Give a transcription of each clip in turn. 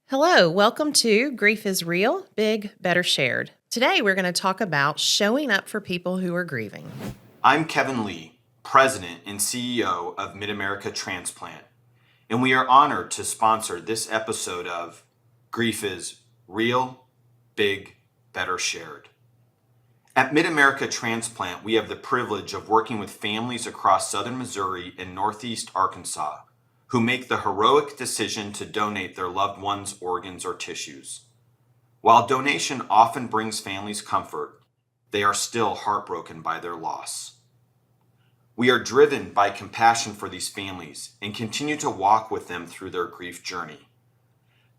Hello, welcome to Grief is Real, Big, Better Shared. Today we're going to talk about showing up for people who are grieving. I'm Kevin Lee, President and CEO of Mid-America Transplant, and we are honored to sponsor this episode of Grief is Real, Big, Better Shared. At Mid-America Transplant, we have the privilege of working with families across southern Missouri and northeast Arkansas who make the heroic decision to donate their loved ones' organs or tissues. While donation often brings families comfort, they are still heartbroken by their loss. We are driven by compassion for these families and continue to walk with them through their grief journey.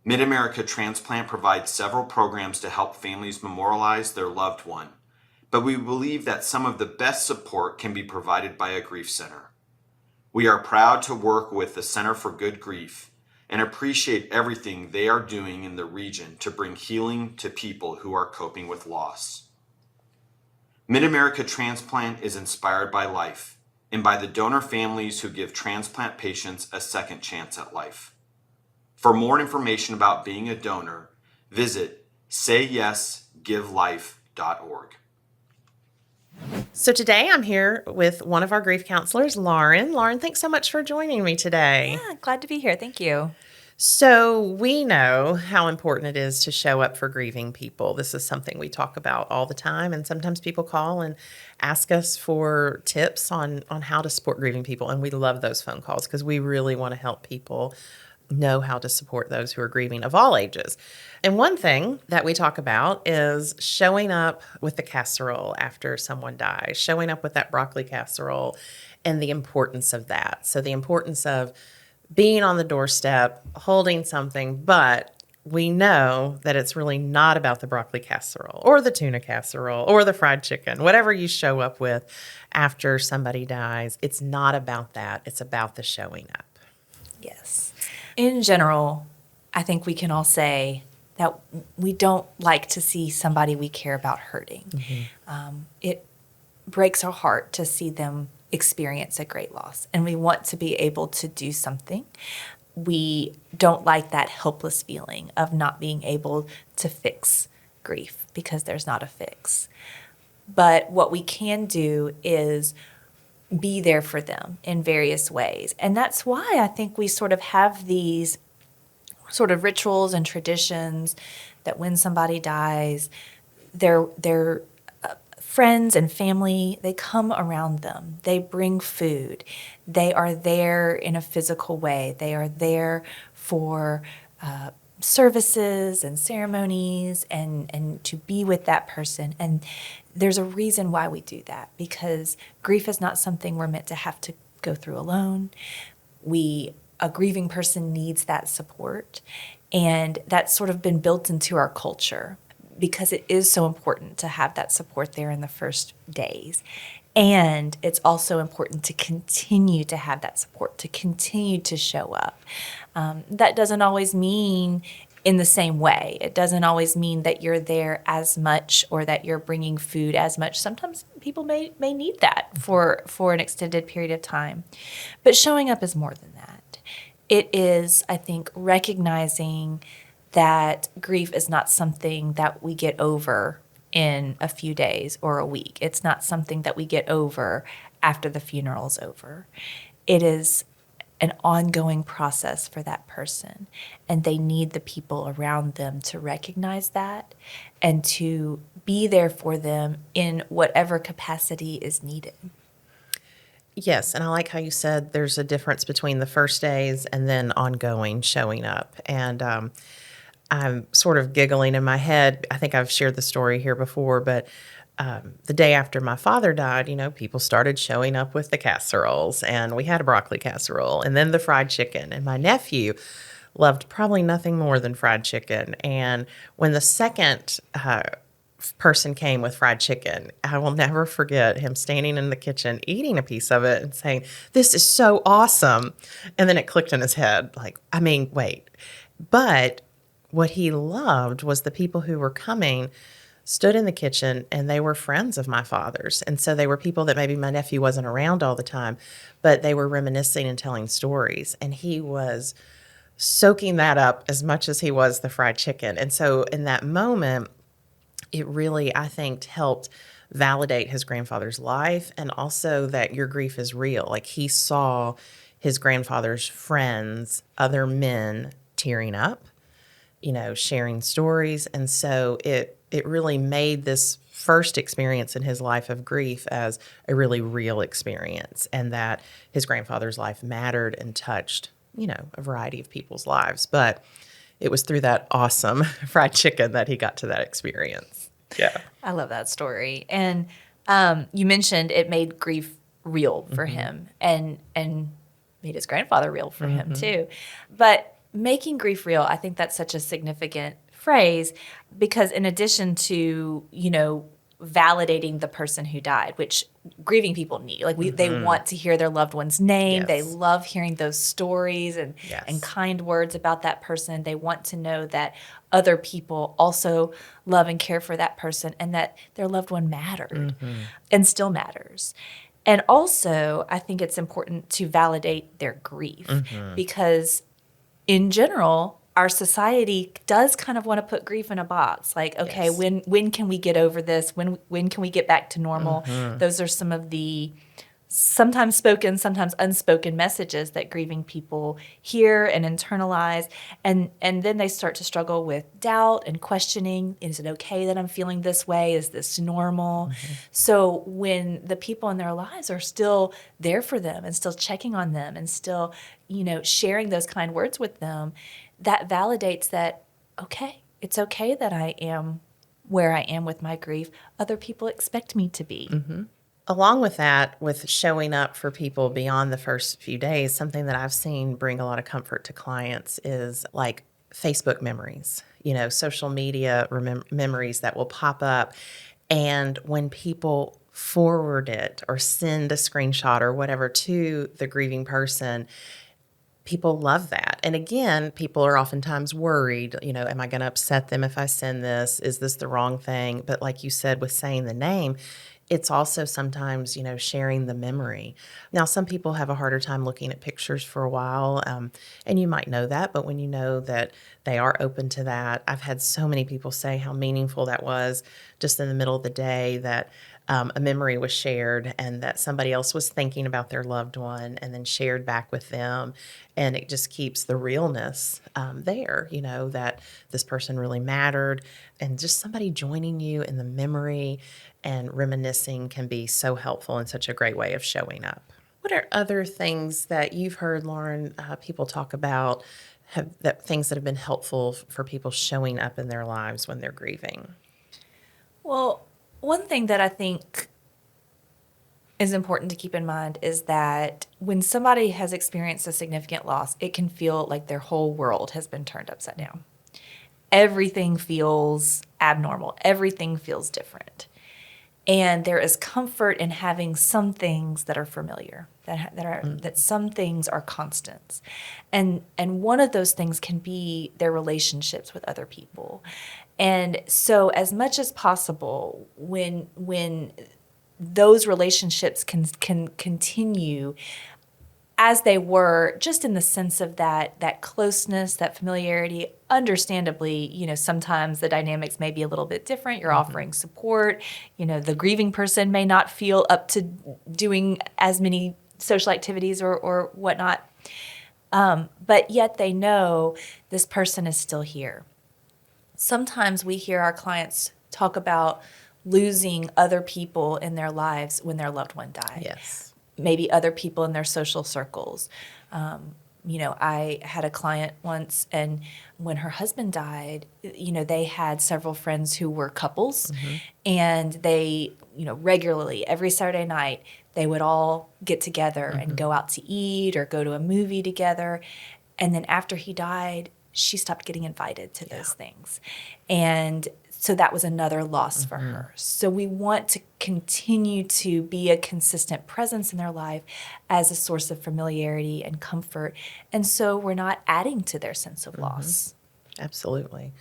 Mid-America Transplant provides several programs to help families memorialize their loved one, but we believe that some of the best support can be provided by a grief center. We are proud to work with the Center for Good Grief and appreciate everything they are doing in the region to bring healing to people who are coping with loss. Mid-America Transplant is inspired by life and by the donor families who give transplant patients a second chance at life. For more information about being a donor, visit sayyesgivelife.org. So today I'm here with one of our grief counselors, Lauren. Lauren, thanks so much for joining me today. Yeah, glad to be here. Thank you. So we know how important it is to show up for grieving people. This is something we talk about all the time, and sometimes people call and ask us for tips on how to support grieving people, and we love those phone calls because we really want to help people know how to support those who are grieving of all ages. And one thing that we talk about is showing up with the casserole after someone dies, showing up with that broccoli casserole and the importance of that. So the importance of being on the doorstep, holding something, but we know that it's really not about the broccoli casserole or the tuna casserole or the fried chicken, whatever you show up with after somebody dies. It's not about that. It's about the showing up. Yes. In general, I think we can all say that we don't like to see somebody we care about hurting. Mm-hmm. It breaks our heart to see them experience a great loss, and we want to be able to do something. We don't like that helpless feeling of not being able to fix grief because there's not a fix. But what we can do is be there for them in various ways. And that's why I think we sort of have these sort of rituals and traditions that when somebody dies, their friends and family, they come around them. They bring food. They are there in a physical way. They are there for services and ceremonies and to be with that person. And there's a reason why we do that, because grief is not something we're meant to have to go through alone. A grieving person needs that support, and that's sort of been built into our culture because it is so important to have that support there in the first days. And it's also important to continue to have that support, to continue to show up. That doesn't always mean in the same way. It doesn't always mean that you're there as much or that you're bringing food as much. Sometimes people may need that for an extended period of time. But showing up is more than that. It is, I think, recognizing that grief is not something that we get over in a few days or a week. It's not something that we get over after the funeral's over. It is an ongoing process for that person, and they need the people around them to recognize that and to be there for them in whatever capacity is needed. Yes, and I like how you said there's a difference between the first days and then ongoing showing up. And I'm sort of giggling in my head. I think I've shared the story here before, but the day after my father died, people started showing up with the casseroles, and we had a broccoli casserole and then the fried chicken. And my nephew loved probably nothing more than fried chicken. And when the second person came with fried chicken, I will never forget him standing in the kitchen, eating a piece of it and saying, "This is so awesome." And then it clicked in his head, wait. But what he loved was the people who were coming stood in the kitchen, and they were friends of my father's. And so they were people that maybe my nephew wasn't around all the time, but they were reminiscing and telling stories. And he was soaking that up as much as he was the fried chicken. And so in that moment, it really, I think, helped validate his grandfather's life and also that your grief is real. Like he saw his grandfather's friends, other men tearing up, sharing stories. And so it really made this first experience in his life of grief as a really real experience, and that his grandfather's life mattered and touched, a variety of people's lives. But it was through that awesome fried chicken that he got to that experience. Yeah. I love that story. And you mentioned it made grief real for him and made his grandfather real for him too. But making grief real, I think that's such a significant phrase because in addition to, validating the person who died, which grieving people need. Like they want to hear their loved one's name. Yes. They love hearing those stories and Yes. kind words about that person. They want to know that other people also love and care for that person and that their loved one mattered and still matters. And also, I think it's important to validate their grief because in general, our society does kind of want to put grief in a box. Like, okay, Yes. when can we get over this? When can we get back to normal? Those are some of the sometimes spoken, sometimes unspoken messages that grieving people hear and internalize. And then they start to struggle with doubt and questioning. Is it okay that I'm feeling this way? Is this normal? So when the people in their lives are still there for them and still checking on them and still, sharing those kind words with them, that validates that, okay, it's okay that I am where I am with my grief. Other people expect me to be. Along with that, with showing up for people beyond the first few days, something that I've seen bring a lot of comfort to clients is like Facebook memories, social media memories that will pop up. And when people forward it or send a screenshot or whatever to the grieving person, people love that. And again, people are oftentimes worried, am I going to upset them if I send this? Is this the wrong thing? But like you said, with saying the name, it's also sometimes, sharing the memory. Now, some people have a harder time looking at pictures for a while, and you might know that, but when you know that they are open to that, I've had so many people say how meaningful that was just in the middle of the day that a memory was shared and that somebody else was thinking about their loved one and then shared back with them. And it just keeps the realness there, that this person really mattered. And just somebody joining you in the memory and reminiscing can be so helpful and such a great way of showing up. What are other things that you've heard, Lauren, people talk about, things that have been helpful for people showing up in their lives when they're grieving? Well, one thing that I think is important to keep in mind is that when somebody has experienced a significant loss, it can feel like their whole world has been turned upside down. Everything feels abnormal. Everything feels different. And there is comfort in having some things that are familiar, that some things are constants. And one of those things can be their relationships with other people. And so as much as possible, when those relationships can continue as they were, just in the sense of that closeness, that familiarity. Understandably, sometimes the dynamics may be a little bit different. You're offering support. The grieving person may not feel up to doing as many social activities or whatnot. But yet they know this person is still here. Sometimes we hear our clients talk about losing other people in their lives when their loved one died. Yes. Maybe other people in their social circles. I had a client once, and when her husband died, they had several friends who were couples, and they, regularly, every Saturday night, they would all get together and go out to eat or go to a movie together. And then after he died, she stopped getting invited to those things. And so that was another loss for her. So we want to continue to be a consistent presence in their life as a source of familiarity and comfort. And so we're not adding to their sense of loss. Absolutely.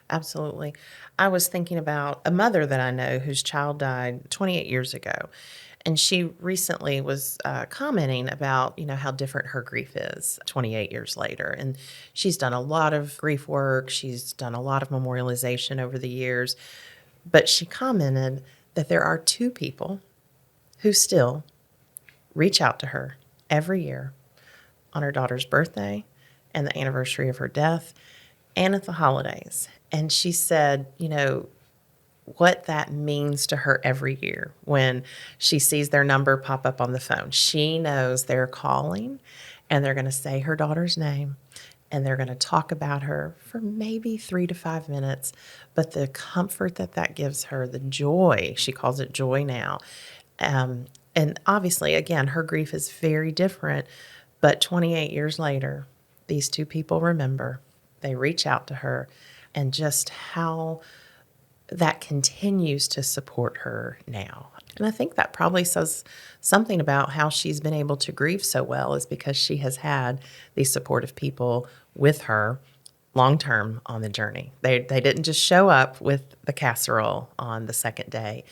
I was thinking about a mother that I know whose child died 28 years ago. And she recently was commenting about, how different her grief is 28 years later. And she's done a lot of grief work. She's done a lot of memorialization over the years. But she commented that there are two people who still reach out to her every year on her daughter's birthday and the anniversary of her death and at the holidays. And she said, what that means to her every year when she sees their number pop up on the phone. She knows they're calling and they're going to say her daughter's name and they're going to talk about her for maybe 3 to 5 minutes. But the comfort that gives her, the joy, she calls it joy now. And obviously, again, her grief is very different. But 28 years later, these two people remember, they reach out to her, and just how that continues to support her now. And I think that probably says something about how she's been able to grieve so well, is because she has had these supportive people with her long term on the journey. They didn't just show up with the casserole on the second day.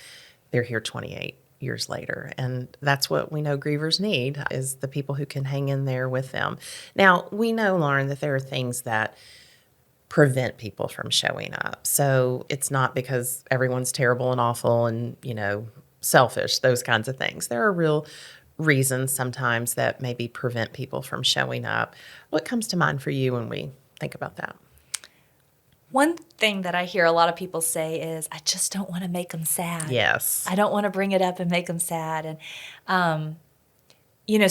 They're here 28 years later. And that's what we know grievers need, is the people who can hang in there with them. Now, we know, Lauren, that there are things that prevent people from showing up. So it's not because everyone's terrible and awful and, selfish, those kinds of things. There are real reasons sometimes that maybe prevent people from showing up. What comes to mind for you when we think about that? One thing that I hear a lot of people say is, I just don't want to make them sad. Yes. I don't want to bring it up and make them sad. And,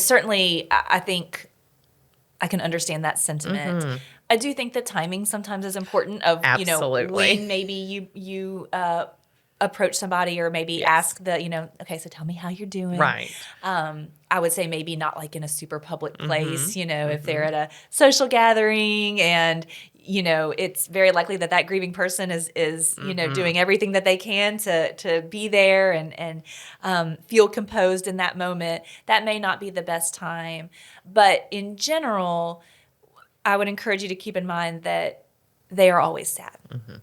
certainly I think I can understand that sentiment. Mm-hmm. I do think the timing sometimes is important of, Absolutely. when maybe you approach somebody or maybe Yes. ask okay, so tell me how you're doing. Right. I would say maybe not like in a super public place, Mm-hmm. If they're at a social gathering and, it's very likely that grieving person is Mm-hmm. doing everything that they can to be there and feel composed in that moment. That may not be the best time. But in general, I would encourage you to keep in mind that they are always sad. Mm-hmm.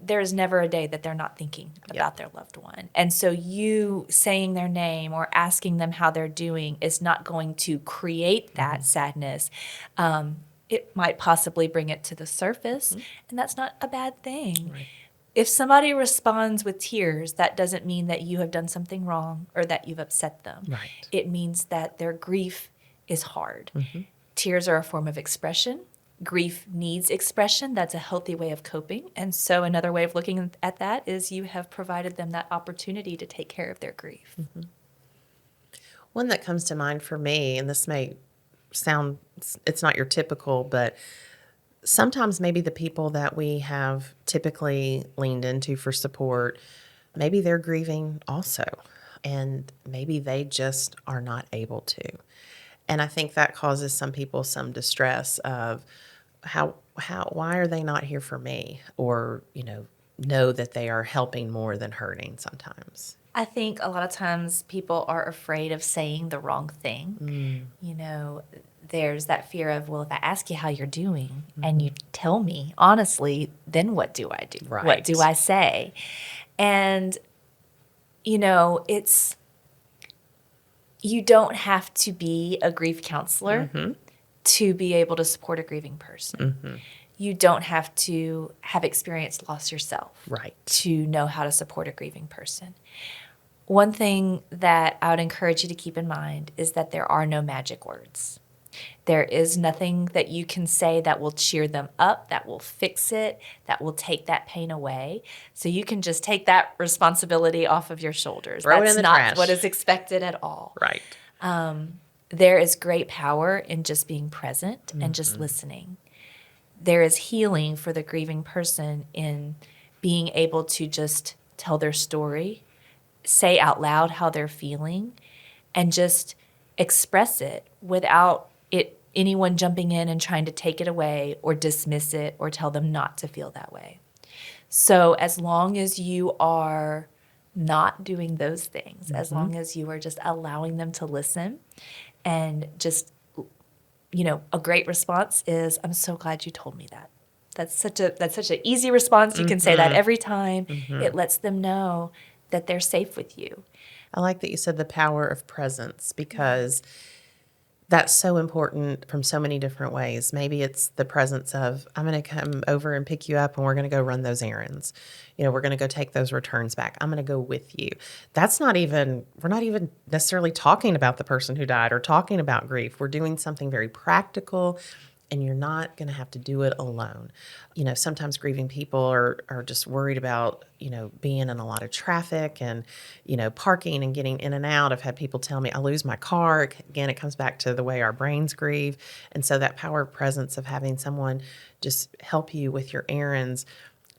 There's never a day that they're not thinking about their loved one. And so you saying their name or asking them how they're doing is not going to create that sadness. It might possibly bring it to the surface, and that's not a bad thing. Right. If somebody responds with tears, that doesn't mean that you have done something wrong or that you've upset them. Right. It means that their grief is hard. Mm-hmm. Tears are a form of expression. Grief needs expression. That's a healthy way of coping. And so another way of looking at that is you have provided them that opportunity to take care of their grief. Mm-hmm. One that comes to mind for me, and this may sound, it's not your typical, but sometimes maybe the people that we have typically leaned into for support, maybe they're grieving also, and maybe they just are not able to. And I think that causes some people some distress of why are they not here for me? Or, know that they are helping more than hurting sometimes. I think a lot of times people are afraid of saying the wrong thing. There's that fear of, well, if I ask you how you're doing and you tell me honestly, then what do I do? Right. What do I say? And, it's, you don't have to be a grief counselor to be able to support a grieving person. Mm-hmm. You don't have to have experienced loss yourself to know how to support a grieving person. One thing that I would encourage you to keep in mind is that there are no magic words. There is nothing that you can say that will cheer them up, that will fix it, that will take that pain away. So you can just take that responsibility off of your shoulders. Throw That's it in the not trash. what is expected at all. Right. There is great power in just being present and just listening. There is healing for the grieving person in being able to just tell their story, say out loud how they're feeling, and just express it without anyone jumping in and trying to take it away or dismiss it or tell them not to feel that way. So as long as you are not doing those things, as long as you are just allowing them to listen, and just, a great response is, I'm so glad you told me that. That's such an easy response. You can say that every time. It lets them know that they're safe with you. I like that you said the power of presence, because that's so important from so many different ways. Maybe it's the presence of, I'm going to come over and pick you up and we're going to go run those errands. We're going to go take those returns back. I'm going to go with you. We're not even necessarily talking about the person who died or talking about grief. We're doing something very practical, and you're not going to have to do it alone. Sometimes grieving people are just worried about, being in a lot of traffic and, parking and getting in and out. I've had people tell me, I lose my car. Again, it comes back to the way our brains grieve. And so that power of presence, of having someone just help you with your errands,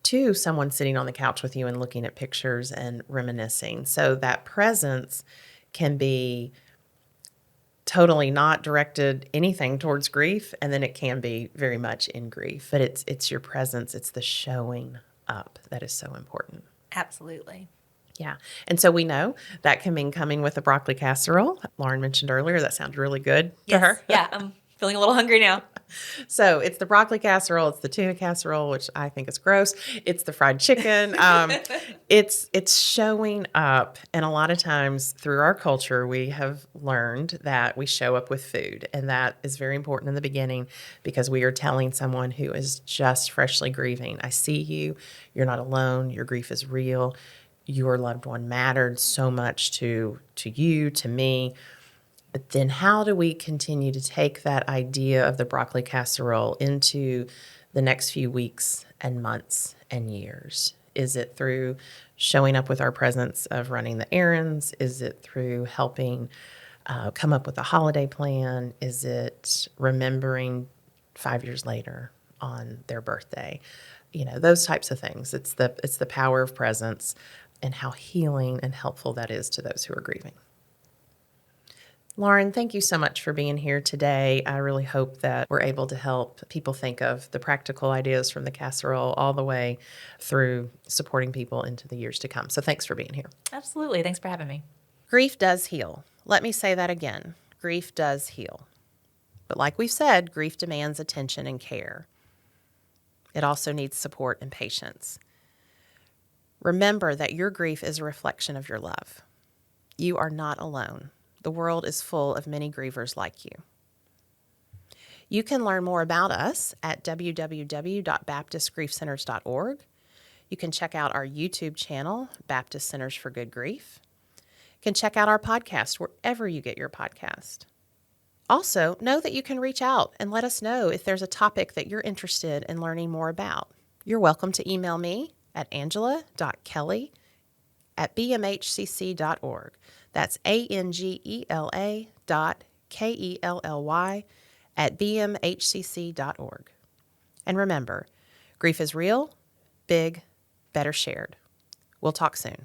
to someone sitting on the couch with you and looking at pictures and reminiscing. So that presence can be totally not directed anything towards grief, and then it can be very much in grief. But it's your presence, it's the showing up that is so important. Absolutely. Yeah. And so we know that can mean coming with a broccoli casserole. Lauren mentioned earlier that sounds really good to her. Yeah, I'm feeling a little hungry now. So it's the broccoli casserole, it's the tuna casserole, which I think is gross. It's the fried chicken. It's showing up. And a lot of times through our culture, we have learned that we show up with food. And that is very important in the beginning, because we are telling someone who is just freshly grieving, I see you. You're not alone. Your grief is real. Your loved one mattered so much to you, to me. But then how do we continue to take that idea of the broccoli casserole into the next few weeks and months and years? Is it through showing up with our presence of running the errands? Is it through helping come up with a holiday plan? Is it remembering 5 years later on their birthday? Those types of things. It's the power of presence and how healing and helpful that is to those who are grieving. Lauren, thank you so much for being here today. I really hope that we're able to help people think of the practical ideas from the casserole all the way through supporting people into the years to come. So thanks for being here. Absolutely. Thanks for having me. Grief does heal. Let me say that again. Grief does heal. But like we've said, grief demands attention and care. It also needs support and patience. Remember that your grief is a reflection of your love. You are not alone. The world is full of many grievers like you. You can learn more about us at www.baptistgriefcenters.org. You can check out our YouTube channel, Baptist Centers for Good Grief. You can check out our podcast wherever you get your podcast. Also, know that you can reach out and let us know if there's a topic that you're interested in learning more about. You're welcome to email me at angela.kelly@bmhcc.org. That's angela.kelly@bmhcc.org. And remember, grief is real, big, better shared. We'll talk soon.